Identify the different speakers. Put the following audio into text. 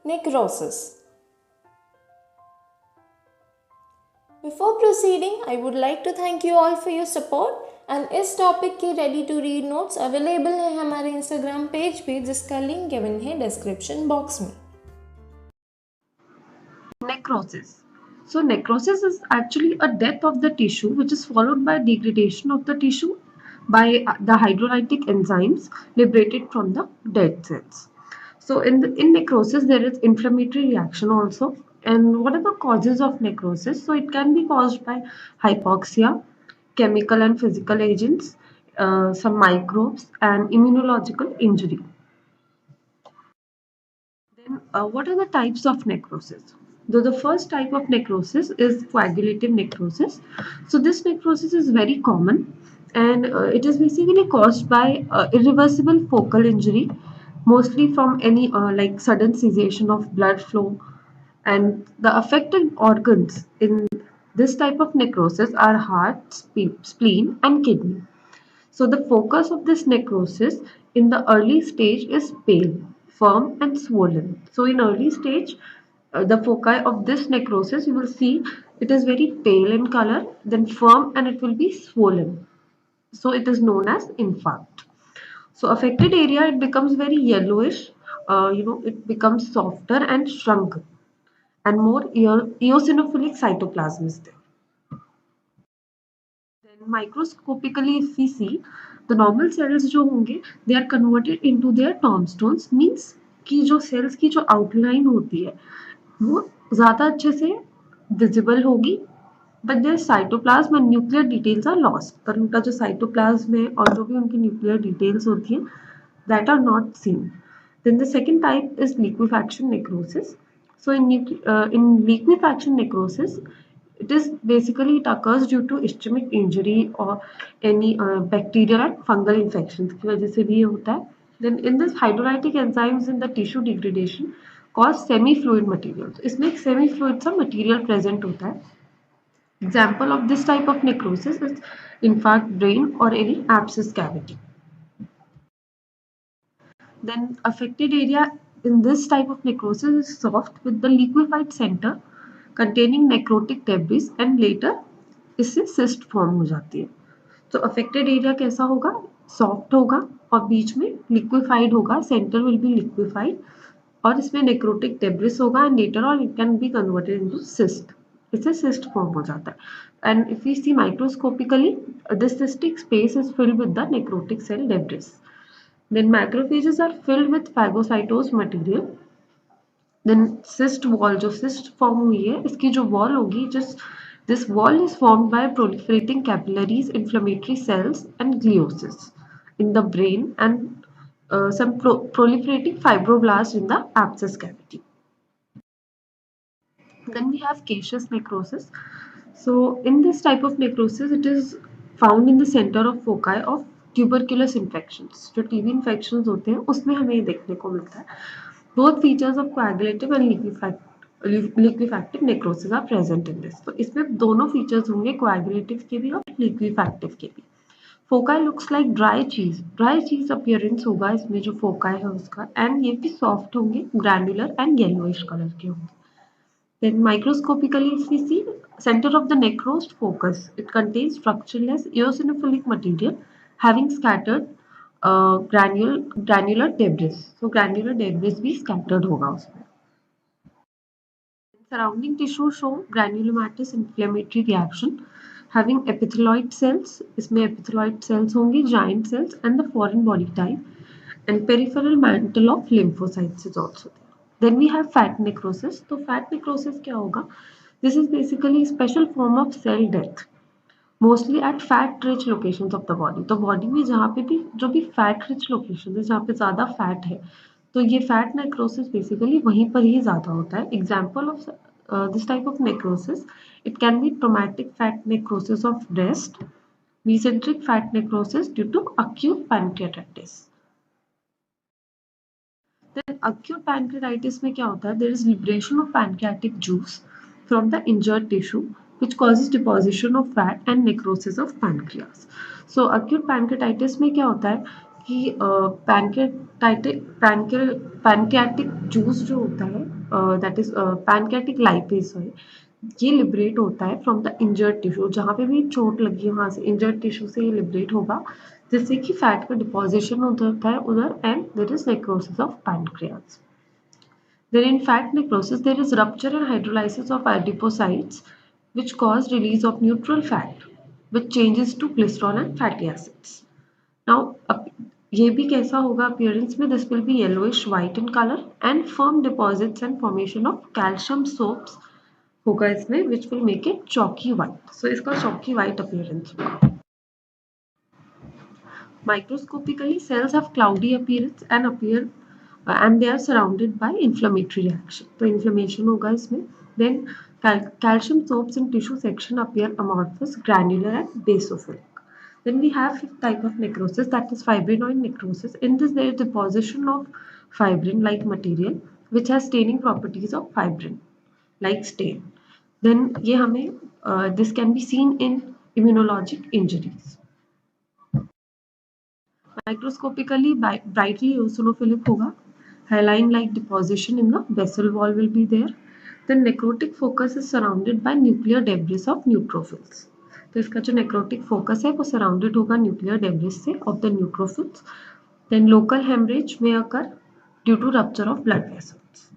Speaker 1: Necrosis. Before proceeding, I would like to thank you all for your support and इस topic के ready to read notes available है हमारे Instagram page पे जिसका link given है description box में.
Speaker 2: Necrosis. So necrosis is actually a death of the tissue which is followed by degradation of the tissue by the hydrolytic enzymes liberated from the dead cells. So in necrosis there is inflammatory reaction also. And what are the causes of necrosis? So it can be caused by hypoxia, chemical and physical agents, some microbes and immunological injury. Then what are the types of necrosis? The first type of necrosis is coagulative necrosis. So this necrosis is very common and it is basically caused by irreversible focal injury, mostly from any like sudden cessation of blood flow. And the affected organs in this type of necrosis are heart, spleen and kidney. So the focus of this necrosis in the early stage is pale, firm and swollen. So in early stage, the foci of this necrosis, you will see it is very pale in color, then firm and it will be swollen. So it is known as infarct. So affected area, it becomes very yellowish, it becomes softer and shrunken and more eosinophilic cytoplasm is there. Then microscopically if we see the normal cells जो होंगे they are converted into their tombstones means कि जो cells की जो outline होती है वो ज़्यादा अच्छे से visible होगी but their cytoplasm and nuclear details are lost. पर उनका जो cytoplasm है और जो भी उनकी nuclear details होती हैं that are not seen. Then the second type is liquefaction necrosis. So in liquefaction necrosis, it is basically it occurs due to ischemic injury or any bacterial and fungal infections की वजह से भी ये होता है. Then in this hydrolytic enzymes in the tissue degradation cause semi-fluid material. तो इसमें एक semi-fluid सा material present होता है. Example of this type of necrosis is infarct brain or any abscess cavity. Then affected area in this type of necrosis is soft with the liquefied center containing necrotic debris and later इससे cyst form हो जाती है. तो affected area कैसा होगा? Soft होगा और बीच में liquefied होगा, center will be liquefied और इसमें necrotic debris होगा and later on it can be converted into cyst. इससे cyst form हो जाता है. And if we see microscopically, this cystic space is filled with the necrotic cell debris. Then macrophages are filled with phagocytosed material. Then cyst wall, जो cyst form हुई है इसकी जो wall होगी, just this wall is formed by proliferating capillaries, inflammatory cells and gliosis in the brain and some proliferating fibroblasts in the abscess cavity. Then we have caseous necrosis. So in this type of necrosis, it is found in the center of foci of tuberculous infections. जो TB infections होते हैं उसमें हमें ये देखने को मिलता है. Both features of coagulative and liquefactive necrosis are present in this. तो इसमें दोनों features होंगे coagulative के भी और liquefactive के भी. Foci looks like dry cheese appearance होगा इसमें जो foci है उसका and ये भी soft होंगे, granular and yellowish color के होंगे. Then microscopically if we see center of the necrosed focus, it contains structureless eosinophilic material having scattered granular debris. So granular debris भी scattered होगा उसमें. Surrounding tissue show granulomatous inflammatory reaction having epithelioid cells. इसमें epithelioid cells होंगी, giant cells and the foreign body type and peripheral mantle of lymphocytes is also there. Then we have fat necrosis. तो fat necrosis क्या होगा? This is basically a special form of cell death, mostly at fat-rich locations of the body. तो body में जहाँ पे भी जो भी fat-rich locations है, जहाँ पे ज़्यादा fat है, तो ये fat necrosis basically वहीं पर ही ज़्यादा होता है. Example of this type of necrosis, it can be traumatic fat necrosis of breast, mesenteric fat necrosis due to acute pancreatitis. Then acute pancreatitis में क्या होता है? There is liberation of pancreatic juice from the injured tissue which causes deposition of fat and necrosis of pancreas. So acute pancreatitis में क्या होता है कि pancreatic juice जो होता है दैट इज पैनकेटिक लाइपेज है, ये लिबरेट होता है फ्रॉम द इंजर्ड टिश्यू, जहाँ पे भी चोट लगी है वहाँ से इंजर्ड टिश्यू से ये लिबरेट होगा, जिससे कि फैट का डिपोजिशन होता है उधर, and there is necrosis of pancreas. Then in fat necrosis, there is rupture and hydrolysis of adipocytes which cause release of neutral fat which changes to glycerol and fatty acids. Now, ये भी कैसा होगा appearance में? This will be yellowish white in color and firm deposits and formation of calcium soaps होगा इसमें, which will make it chalky white. So इसका chalky white appearance होगा. Microscopically, cells have cloudy appearance and appear and they are surrounded by inflammatory reaction. तो inflammation होगा इसमें. Then calcium soaps in tissue section appear amorphous, granular and basophilic. Then we have fifth type of necrosis, that is fibrinoid necrosis. In this, there is deposition of fibrin-like material which has staining properties of fibrin, like stain. Then ये हमें this can be seen in immunologic injuries. Microscopically brightly eosinophilic होगा. Hairline-like deposition in the vessel wall will be there. The necrotic focus is surrounded by nuclear debris of neutrophils. तो इसका जो necrotic focus है वो surrounded होगा nuclear debris से of the neutrophils. Then local hemorrhage may occur due to rupture of blood vessels.